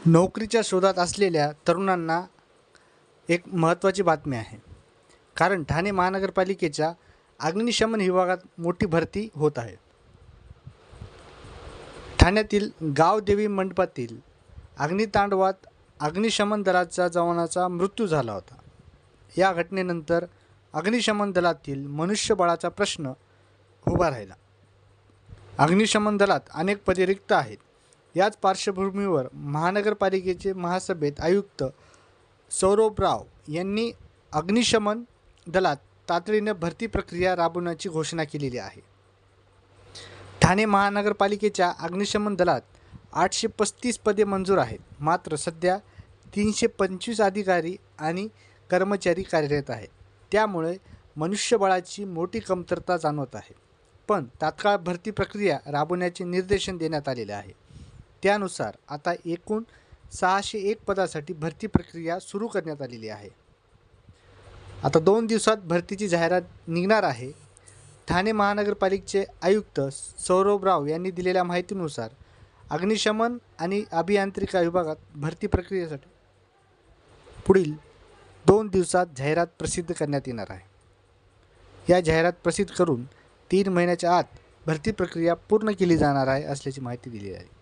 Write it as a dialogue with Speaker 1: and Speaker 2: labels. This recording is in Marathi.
Speaker 1: नोकरीच्या शोधात असलेल्या तरुणांना एक महत्त्वाची बातमी आहे. कारण ठाणे महानगरपालिकेच्या अग्निशमन विभागात मोठी भरती होत आहे. ठाण्यातील गावदेवी मंडपातील अग्नितांडवात अग्निशमन दलाच्या जवानाचा मृत्यू झाला होता. या घटनेनंतर अग्निशमन दलातील मनुष्यबळाचा प्रश्न उभा राहिला. अग्निशमन दलात अनेक पदे रिक्त आहेत. याच पार्श्वभूमीवर महानगरपालिकेचे महासभेत आयुक्त सौरभ राव यांनी अग्निशमन दलात तातडीने भरती प्रक्रिया राबवण्याची घोषणा केलेली आहे. ठाणे महानगरपालिकेच्या अग्निशमन दलात 835 पदे मंजूर आहेत. मात्र सध्या 325 अधिकारी आणि कर्मचारी कार्यरत आहेत. त्यामुळे मनुष्यबळाची मोठी कमतरता जाणवत आहे. पण तात्काळ भरती प्रक्रिया राबवण्याचे निर्देशन देण्यात आलेले आहे. त्यानुसार आता एकूण 601 पदासाठी भरती प्रक्रिया सुरू करण्यात आलेली आहे. आता 2 दिवसात भरतीची जाहिरात निघणार आहे. ठाणे महानगरपालिकेचे आयुक्त सौरभ राव यांनी दिलेल्या माहितीनुसार अग्निशमन आणि अभियांत्रिका विभागात भरती प्रक्रियेसाठी पुढील 2 दिवसात जाहिरात प्रसिद्ध करण्यात येणार आहे. या जाहिरात प्रसिद्ध करून 3 महिन्याच्या आत भरती प्रक्रिया पूर्ण केली जाणार आहे असल्याची माहिती दिली आहे.